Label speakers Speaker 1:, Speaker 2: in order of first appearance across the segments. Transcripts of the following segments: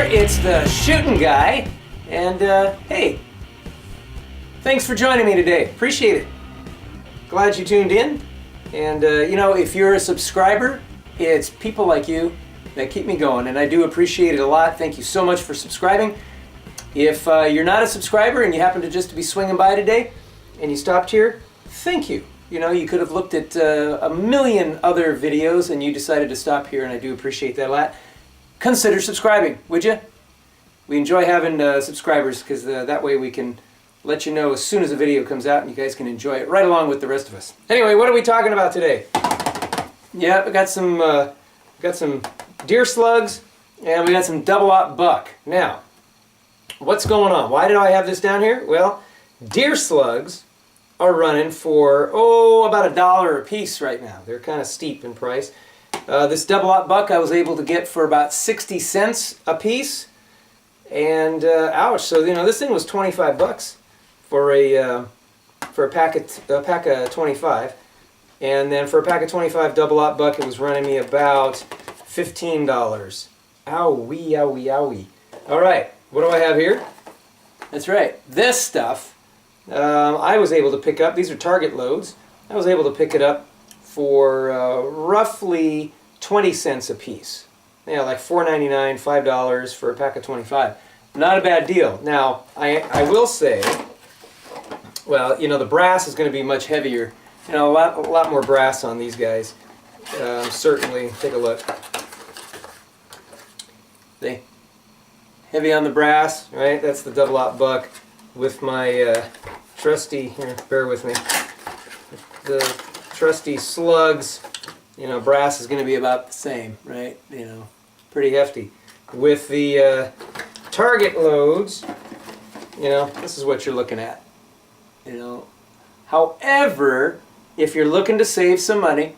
Speaker 1: there, it's the Shooting Guy, and hey, thanks for joining me today. Appreciate it. Glad you tuned in, and you know, if you're a subscriber, it's people like you that keep me going, and I do appreciate it a lot. Thank you so much for subscribing. If you're not a subscriber and you happen to just be swinging by today and you stopped here, thank you. You know, you could have looked at a million other videos and you decided to stop here, and I do appreciate that a lot. Consider subscribing, would you? We enjoy having subscribers because that way we can let you know as soon as a video comes out and you guys can enjoy it right along with the rest of us. Anyway, what are we talking about today? Yeah, we got some deer slugs and we got some double-aught buck. Now, what's going on? Why did I have this down here? Well, deer slugs are running for, about $1 a piece right now. They're kind of steep in price. This double-aught buck I was able to get for about 60 cents a piece. And ouch, so you know, this thing was 25 bucks for a pack of 25. And then for a pack of 25 double-aught buck, it was running me about $15. Owie, owie, owie. All right, what do I have here? That's right, this stuff I was able to pick up. These are Target loads. I was able to pick it up for roughly 20 cents a piece. Yeah, like $4.99, $5 for a pack of 25. Not a bad deal. Now, I will say, well, you know, the brass is going to be much heavier. You know, a lot more brass on these guys. Certainly, take a look. See? Heavy on the brass, right? That's the double-aught buck with my trusty, here, bear with me, the trusty slugs. You know, brass is going to be about the same, right? You know, pretty hefty. With the Target loads, you know, this is what you're looking at. You know, however, if you're looking to save some money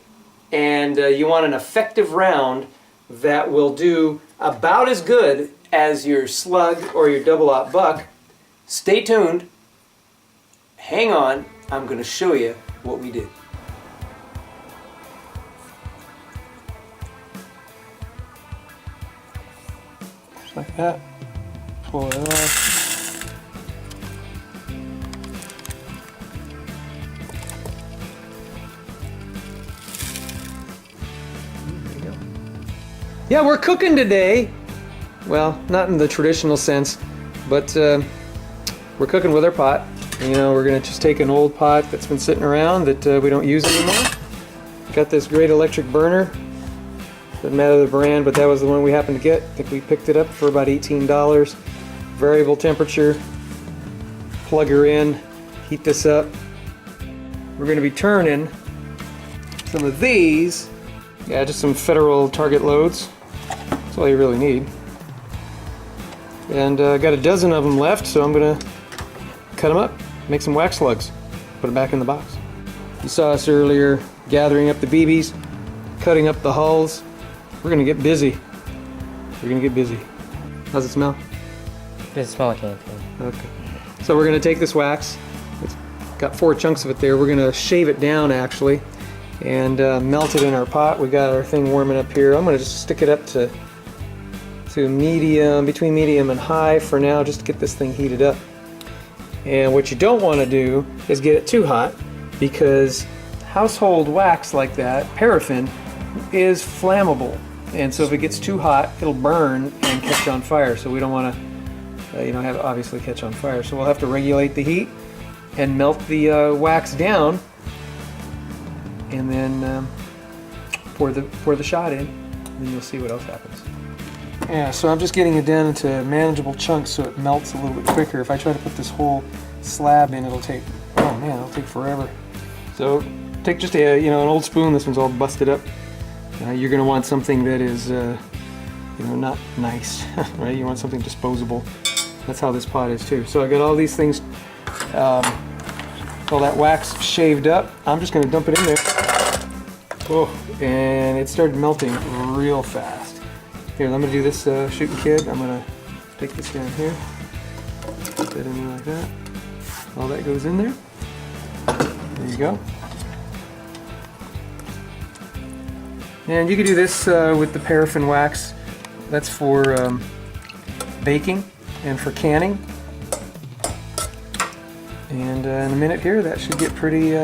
Speaker 1: and you want an effective round that will do about as good as your slug or your double-aught buck, stay tuned. Hang on, I'm going to show you what we did. Just like that. Pull it off. There you go. Yeah, we're cooking today. Well, not in the traditional sense, but we're cooking with our pot. You know, we're going to just take an old pot that's been sitting around that we don't use anymore. Got this great electric burner. Doesn't matter the brand, but that was the one we happened to get. I think we picked it up for about $18. Variable temperature. Plug her in. Heat this up. We're going to be turning some of these. Yeah, just some Federal Target loads. That's all you really need. And got a dozen of them left, so I'm going to cut them up, make some wax slugs, put them back in the box. You saw us earlier gathering up the BBs, cutting up the hulls. We're going to get busy. We're going to get busy. How's it smell?
Speaker 2: Does it smell like anything?
Speaker 1: Okay. So we're going to take this wax. It's got 4 chunks of it there. We're going to shave it down actually and melt it in our pot. We got our thing warming up here. I'm going to just stick it up to medium, between medium and high for now, just to get this thing heated up. And what you don't want to do is get it too hot, because household wax like that, paraffin, is flammable. And so if it gets too hot, it'll burn and catch on fire. So we don't want to, have it obviously catch on fire. So we'll have to regulate the heat and melt the wax down, and then pour the shot in, and then you'll see what else happens. Yeah, so I'm just getting it down into manageable chunks so it melts a little bit quicker. If I try to put this whole slab in, it'll take forever. So take just an old spoon. This one's all busted up. You're going to want something that is, not nice, right? You want something disposable. That's how this pot is too. So I got all these things, all that wax shaved up. I'm just going to dump it in there. Oh, and it started melting real fast. Here, let me do this shooting kid. I'm going to take this down here. Put that in there like that. All that goes in there. There you go. And you can do this with the paraffin wax. That's for baking and for canning. And in a minute here, that should get pretty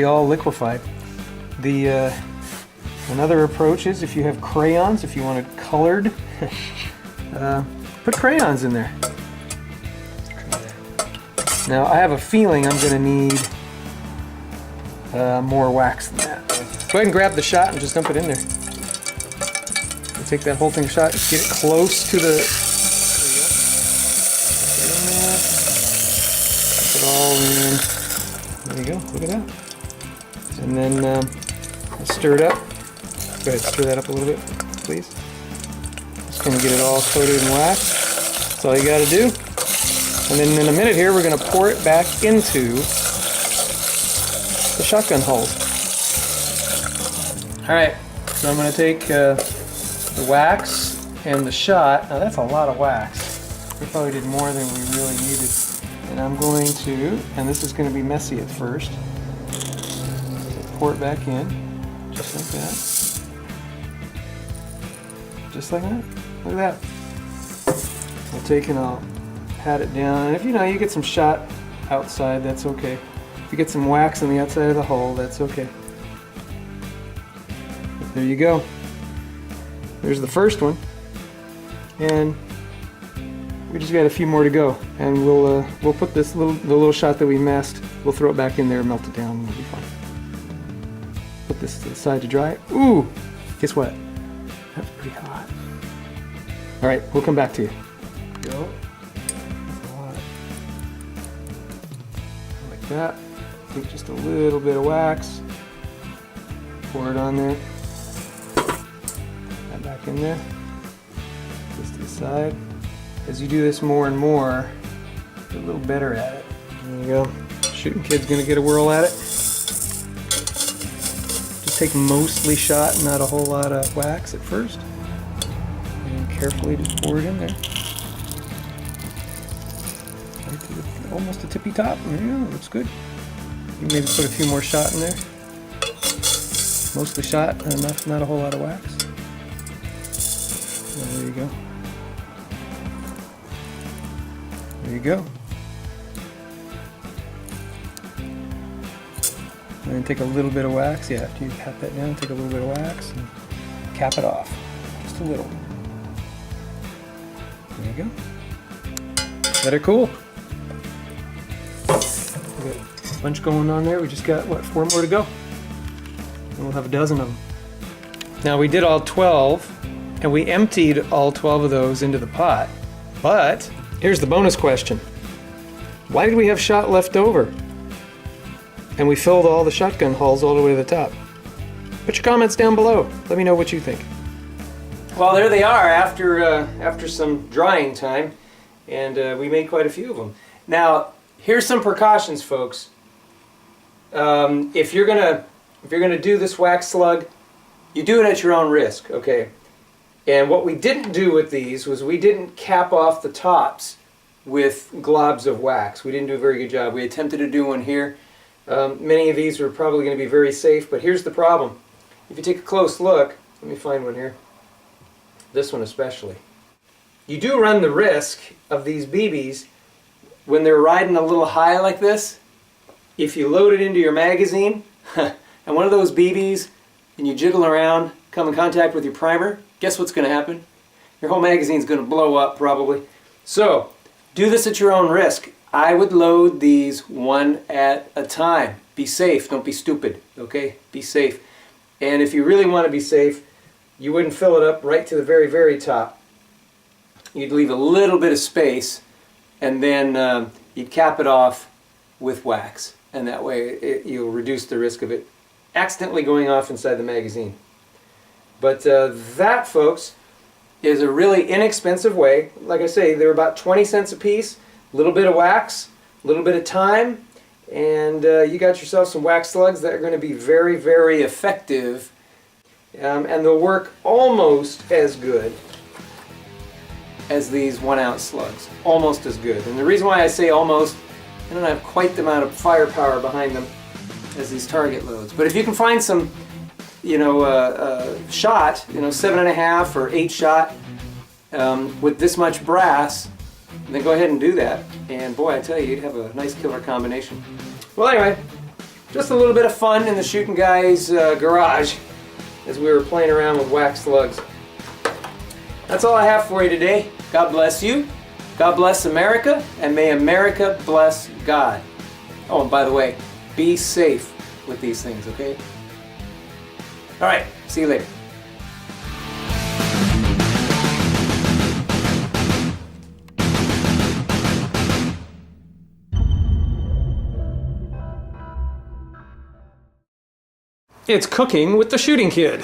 Speaker 1: all liquefied. Another approach is if you have crayons, if you want it colored, put crayons in there. Now I have a feeling I'm going to need more wax than that. Go ahead and grab the shot and just dump it in there. You take that whole thing shot, get it close to the. There you go. Put it all in. There you go. Look at that. And then stir it up. Go ahead, stir that up a little bit, please. Just gonna get it all coated in wax. That's all you gotta do. And then in a minute here, we're gonna pour it back into the shotgun hulls. All right, so I'm gonna take the wax and the shot. Now that's a lot of wax. We probably did more than we really needed. And I'm going to, and this is gonna be messy at first, so pour it back in, just like that. Just like that. Look at that. I'll take and I'll pat it down. And if you get some shot outside, that's okay. If you get some wax on the outside of the hull, that's okay. But there you go. There's the first one. And we just got a few more to go. And we'll put the little shot that we masked, we'll throw it back in there, melt it down, and it'll be fine. Put this to the side to dry. Ooh! Guess what? That's pretty hot. All right, we'll come back to you. Go. That's a lot. Like that. Take just a little bit of wax. Pour it on there. That back in there. This to the side. As you do this more and more, get a little better at it. There you go. Shooting kid's gonna get a whirl at it. Take mostly shot, not a whole lot of wax at first, and carefully just pour it in there, right to almost the tippy top. Yeah, looks good. You maybe put a few more shot in there. Mostly shot, enough, not a whole lot of wax. Well, there you go. There you go. And then take a little bit of wax. Yeah, after you pat that down, take a little bit of wax and cap it off. Just a little. There you go. Better cool. We got a bunch going on there. We just got, what, 4 more to go? And we'll have a dozen of them. Now we did all 12, and we emptied all 12 of those into the pot. But here's the bonus question. Why did we have shot left over? And we filled all the shotgun hulls all the way to the top. Put your comments down below. Let me know what you think. Well, there they are after some drying time, and we made quite a few of them. Now, here's some precautions, folks. If you're gonna do this wax slug, you do it at your own risk, okay? And what we didn't do with these was we didn't cap off the tops with globs of wax. We didn't do a very good job. We attempted to do one here. Many of these are probably going to be very safe, but here's the problem. If you take a close look, let me find one here. This one especially. You do run the risk of these BBs when they're riding a little high like this. If you load it into your magazine and one of those BBs and you jiggle around, come in contact with your primer, guess what's going to happen? Your whole magazine's going to blow up probably. So do this at your own risk. I would load these one at a time. Be safe, don't be stupid, okay? Be safe. And if you really want to be safe, you wouldn't fill it up right to the very, very top. You'd leave a little bit of space, and then you'd cap it off with wax. And that way you'll reduce the risk of it accidentally going off inside the magazine. But that, folks, is a really inexpensive way. Like I say, they're about 20 cents a piece. A little bit of wax, a little bit of time, and you got yourself some wax slugs that are going to be very, very effective, and they'll work almost as good as these 1 ounce slugs. Almost as good. And the reason why I say almost, I don't have quite the amount of firepower behind them as these target loads. But if you can find some, shot, 7.5 or 8 shot, with this much brass, then go ahead and do that. And boy, I tell you, you'd have a nice killer combination. Well, anyway, just a little bit of fun in the Shooting Guy's garage as we were playing around with wax slugs. That's all I have for you today. God bless you. God bless America, and may America bless God. Oh, and by the way, be safe with these things, okay? All right, see you later. It's Cooking with the Shooting Kid.